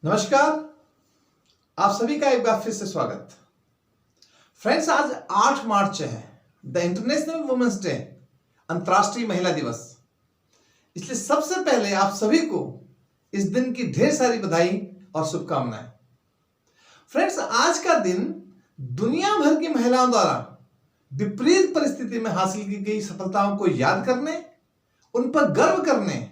नमस्कार। आप सभी का एक बार फिर से स्वागत। फ्रेंड्स, आज 8 मार्च है, द इंटरनेशनल वुमेन्स डे, अंतर्राष्ट्रीय महिला दिवस। इसलिए सबसे पहले आप सभी को इस दिन की ढेर सारी बधाई और शुभकामनाएं। फ्रेंड्स, आज का दिन दुनिया भर की महिलाओं द्वारा विपरीत परिस्थिति में हासिल की गई सफलताओं को याद करने, उन पर गर्व करने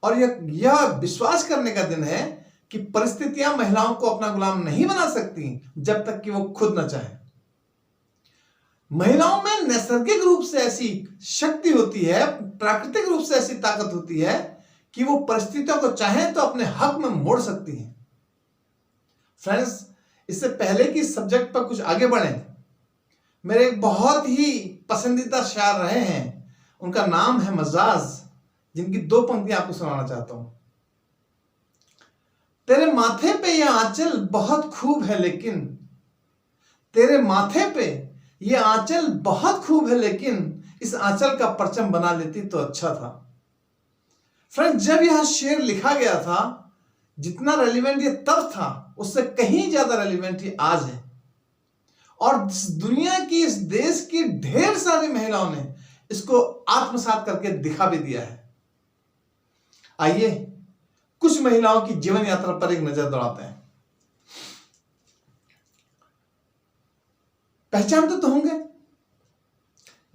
और यह विश्वास करने का दिन है कि परिस्थितियां महिलाओं को अपना गुलाम नहीं बना सकती जब तक कि वो खुद न चाहे। महिलाओं में नैसर्गिक रूप से ऐसी शक्ति होती है, प्राकृतिक रूप से ऐसी ताकत होती है कि वो परिस्थितियों को चाहे तो अपने हक में मोड़ सकती हैं। फ्रेंड्स, इससे पहले कि सब्जेक्ट पर कुछ आगे बढ़ें, मेरे एक बहुत ही पसंदीदा शायर रहे हैं, उनका नाम है मजाज, जिनकी 2 पंक्तियां आपको सुनाना चाहता हूं। तेरे माथे पे यह आंचल बहुत खूब है लेकिन, तेरे माथे पे यह आंचल बहुत खूब है लेकिन इस आंचल का परचम बना लेती तो अच्छा था। फ्रेंड्स, जब यह शेर लिखा गया था, जितना रेलिवेंट ये तब था उससे कहीं ज्यादा रेलिवेंट ये आज है। और दुनिया की, इस देश की ढेर सारी महिलाओं ने इसको आत्मसात करके दिखा भी दिया है। आइए कुछ महिलाओं की जीवन यात्रा पर एक नजर दौड़ाते हैं। पहचानते तो होंगे,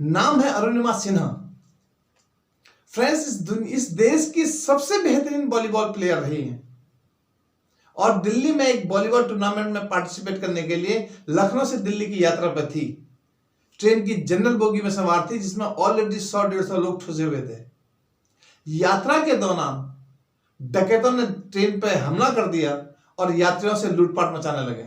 नाम है अरुणिमा सिन्हा। फ्रेंड्स, इस देश की सबसे बेहतरीन वॉलीबॉल प्लेयर रही हैं और दिल्ली में एक वॉलीबॉल टूर्नामेंट में पार्टिसिपेट करने के लिए लखनऊ से दिल्ली की यात्रा पर थी। ट्रेन की जनरल बोगी में सवार थी, जिसमें ऑलरेडी 100-150 लोग ठुसे हुए थे। यात्रा के दौरान डकैतों ने ट्रेन पर हमला कर दिया और यात्रियों से लूटपाट मचाने लगे।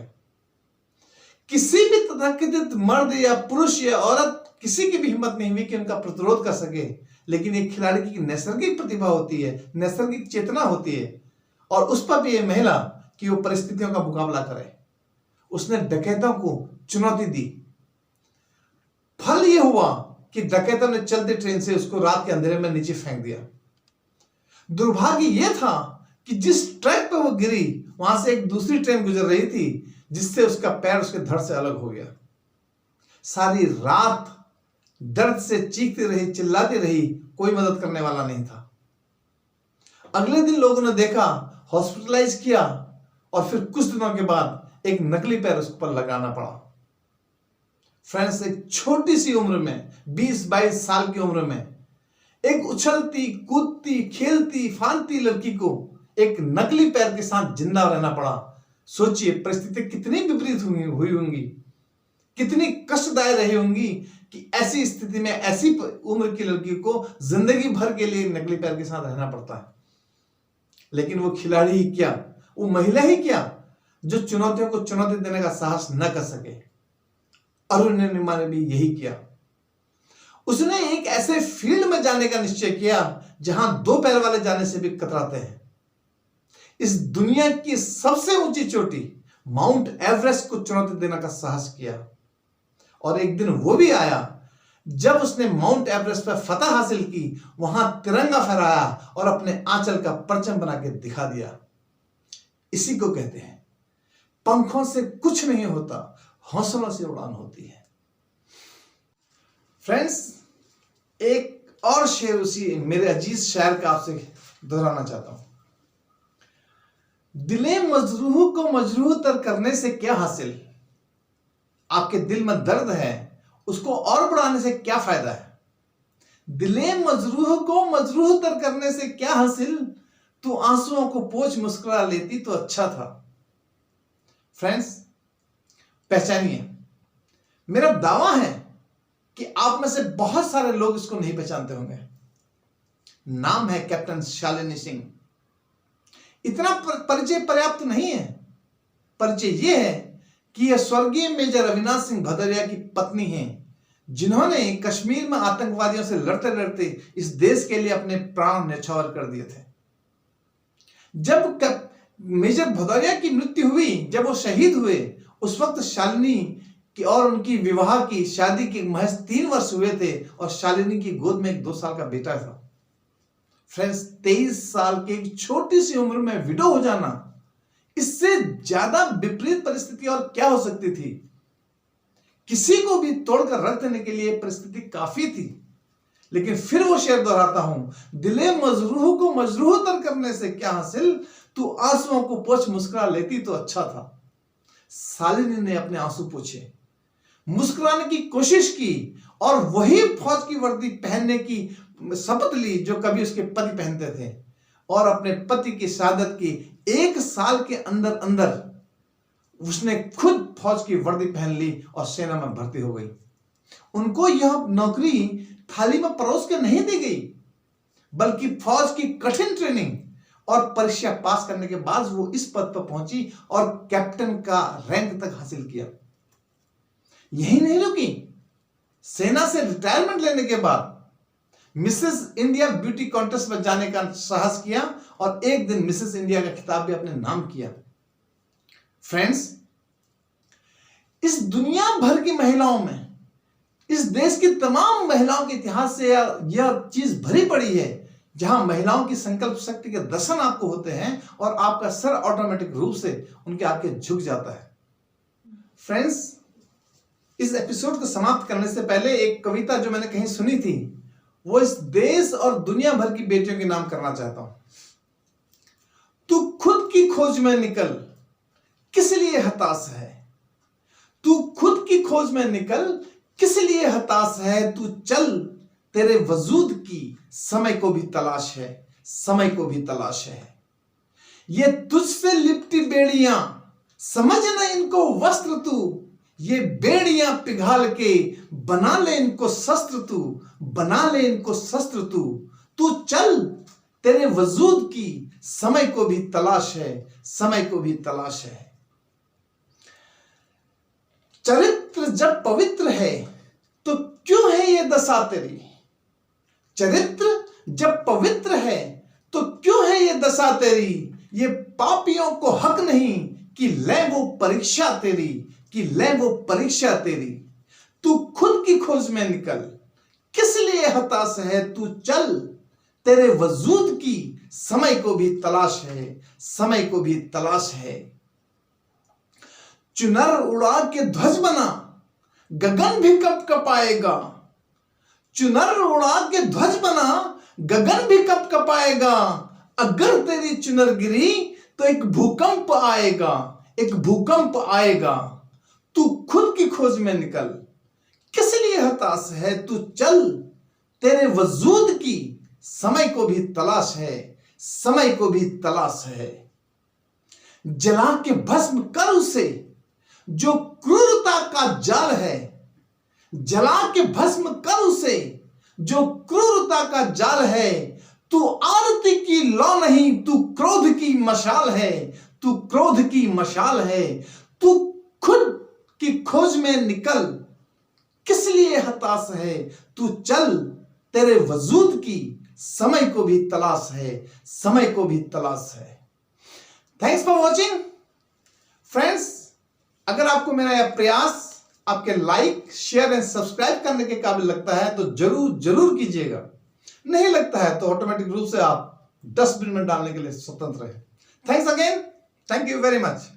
किसी भी तथाकथित मर्द या पुरुष या औरत, किसी की भी हिम्मत नहीं हुई कि उनका प्रतिरोध कर सके। लेकिन एक खिलाड़ी की नैसर्गिक प्रतिभा होती है, नैसर्गिक चेतना होती है, और उस पर भी ये महिला कि वो परिस्थितियों का मुकाबला करे। उसने डकैतों को चुनौती दी। फल यह हुआ कि डकैतों ने चलती ट्रेन से उसको रात के अंधेरे में नीचे फेंक दिया। दुर्भाग्य यह था कि जिस ट्रैक पर वो गिरी, वहां से एक दूसरी ट्रेन गुजर रही थी, जिससे उसका पैर उसके धड़ से अलग हो गया। सारी रात दर्द से चीखती रही, चिल्लाती रही, कोई मदद करने वाला नहीं था। अगले दिन लोगों ने देखा, हॉस्पिटलाइज किया और फिर कुछ दिनों के बाद एक नकली पैर उस पर लगाना पड़ा। फ्रेंड्स, एक छोटी सी उम्र में, 20-22 साल की उम्र में, एक उछलती, कूदती, खेलती, फांदती लड़की को एक नकली पैर के साथ जिंदा रहना पड़ा। सोचिए परिस्थिति कितनी विपरीत हुई होंगी, कितनी कष्टदायक रही होंगी कि ऐसी स्थिति में ऐसी उम्र की लड़की को जिंदगी भर के लिए नकली पैर के साथ रहना पड़ता है। लेकिन वो खिलाड़ी ही क्या, वो महिला ही क्या, जो चुनौतियों को चुनौती देने का साहस न कर सके। अरुणिमा ने भी यही किया। उसने एक ऐसे फील्ड में जाने का निश्चय किया जहां 2 पैर वाले जाने से भी कतराते हैं। इस दुनिया की सबसे ऊंची चोटी माउंट एवरेस्ट को चुनौती देने का साहस किया। और एक दिन वो भी आया जब उसने माउंट एवरेस्ट पर फतह हासिल की, वहां तिरंगा फहराया और अपने आंचल का परचम बना के दिखा दिया। इसी को कहते हैं, पंखों से कुछ नहीं होता, हौसलों से उड़ान होती है। फ्रेंड्स, एक और शेर उसी मेरे अजीज शायर का आपसे दोहराना चाहता हूं। दिले मजरूह को मजरूह तर करने से क्या हासिल, आपके दिल में दर्द है, उसको और बढ़ाने से क्या फायदा है। दिले मजरूह को मजरूह तर करने से क्या हासिल, तू आंसुओं को पोंछ मुस्कुरा लेती तो अच्छा था। फ्रेंड्स, पहचानिए, मेरा दावा है कि आप में से बहुत सारे लोग इसको नहीं पहचानते होंगे। नाम है कैप्टन शालिनी सिंह। इतना परिचय पर्याप्त नहीं है। परिचय यह है कि यह स्वर्गीय मेजर अविनाश सिंह भदौरिया की पत्नी हैं, जिन्होंने कश्मीर में आतंकवादियों से लड़ते लड़ते इस देश के लिए अपने प्राण न्यौछावर कर दिए थे। जब मेजर भदौरिया की मृत्यु हुई, जब वो शहीद हुए, उस वक्त शालिनी की और उनकी विवाह की शादी के महज 3 वर्ष हुए थे और शालिनी की गोद में एक 2 साल का बेटा था। फ्रेंड्स, 23 साल की एक छोटी सी उम्र में विडो हो जाना इससे ज्यादा विपरीत परिस्थिति और क्या हो सकती थी? किसी को भी तोड़कर रख देने के लिए परिस्थिति काफी थी। लेकिन फिर वो शेर दोहराता हूं, दिले मजरूह को मजरूह तर करने से क्या हासिल, तू आंसुओं को पोंछ मुस्कुरा लेती तो अच्छा था। शालिनी ने अपने आंसू पोंछे, मुस्कुराने की कोशिश की और वही फौज की वर्दी पहनने की शपथ ली जो कभी उसके पति पहनते थे, और अपने पति की शहादत की 1 साल के अंदर अंदर उसने खुद फौज की वर्दी पहन ली और सेना में भर्ती हो गई। उनको यह नौकरी थाली में परोस के नहीं दी गई, बल्कि फौज की कठिन ट्रेनिंग और परीक्षा पास करने के बाद वो इस पद पर पहुंची और कैप्टन का रैंक तक हासिल किया। यही नहीं रुकी, सेना से रिटायरमेंट लेने के बाद मिसेस इंडिया ब्यूटी कॉन्टेस्ट में जाने का साहस किया और एक दिन मिसेस इंडिया का खिताब भी अपने नाम किया। फ्रेंड्स, इस दुनिया भर की महिलाओं में, इस देश की तमाम महिलाओं के इतिहास से यह चीज भरी पड़ी है, जहां महिलाओं की संकल्प शक्ति के दर्शन आपको होते हैं और आपका सर ऑटोमेटिक रूप से उनके आगे झुक जाता है। फ्रेंड्स, इस एपिसोड को समाप्त करने से पहले एक कविता जो मैंने कहीं सुनी थी, वो इस देश और दुनिया भर की बेटियों के नाम करना चाहता हूं। तू खुद की खोज में निकल, किस लिए हताश है? तू खुद की खोज में निकल, किस लिए हताश है? तू चल, तेरे वजूद की समय को भी तलाश है, समय को भी तलाश है। ये तुझसे लिपटी बेड़ियां, समझ न इनको वस्त्र तू, ये बेड़ियां पिघाल के बना ले इनको शस्त्र तू, बना ले इनको शस्त्र तू। तू चल, तेरे वजूद की समय को भी तलाश है, समय को भी तलाश है। चरित्र जब पवित्र है तो क्यों है ये दशा तेरी? चरित्र जब पवित्र है तो क्यों है ये दशा तेरी? ये पापियों को हक नहीं कि ले वो परीक्षा तेरी, कि ले वो परीक्षा तेरी। तू खुद की खोज में निकल, किस लिए हताश है? तू चल, तेरे वजूद की समय को भी तलाश है, समय को भी तलाश है। चुनर उड़ा के ध्वज बना, गगन भी कब कपाएगा। चुनर उड़ा के ध्वज बना, गगन भी कब कपाएगा। अगर तेरी चुनर गिरी तो एक भूकंप आएगा, एक भूकंप आएगा। तू खुद की खोज में निकल, किस लिए हताश है? तू चल, तेरे वजूद की समय को भी तलाश है, समय को भी तलाश है। जला के भस्म कर उसे जो क्रूरता का जाल है, जला के भस्म कर उसे जो क्रूरता का जाल है। तू आरती की लौ नहीं, तू क्रोध की मशाल है, तू क्रोध की मशाल है। तू खुद की खोज में निकल, किस लिए हताश है? तू चल, तेरे वजूद की समय को भी तलाश है, समय को भी तलाश है। Thanks for watching friends. अगर आपको मेरा यह प्रयास आपके लाइक, शेयर एंड सब्सक्राइब करने के काबिल लगता है तो जरूर जरूर कीजिएगा। नहीं लगता है तो ऑटोमेटिक रूप से आप डस्टबिन में डालने के लिए स्वतंत्र हैं। Thanks again, thank you very much.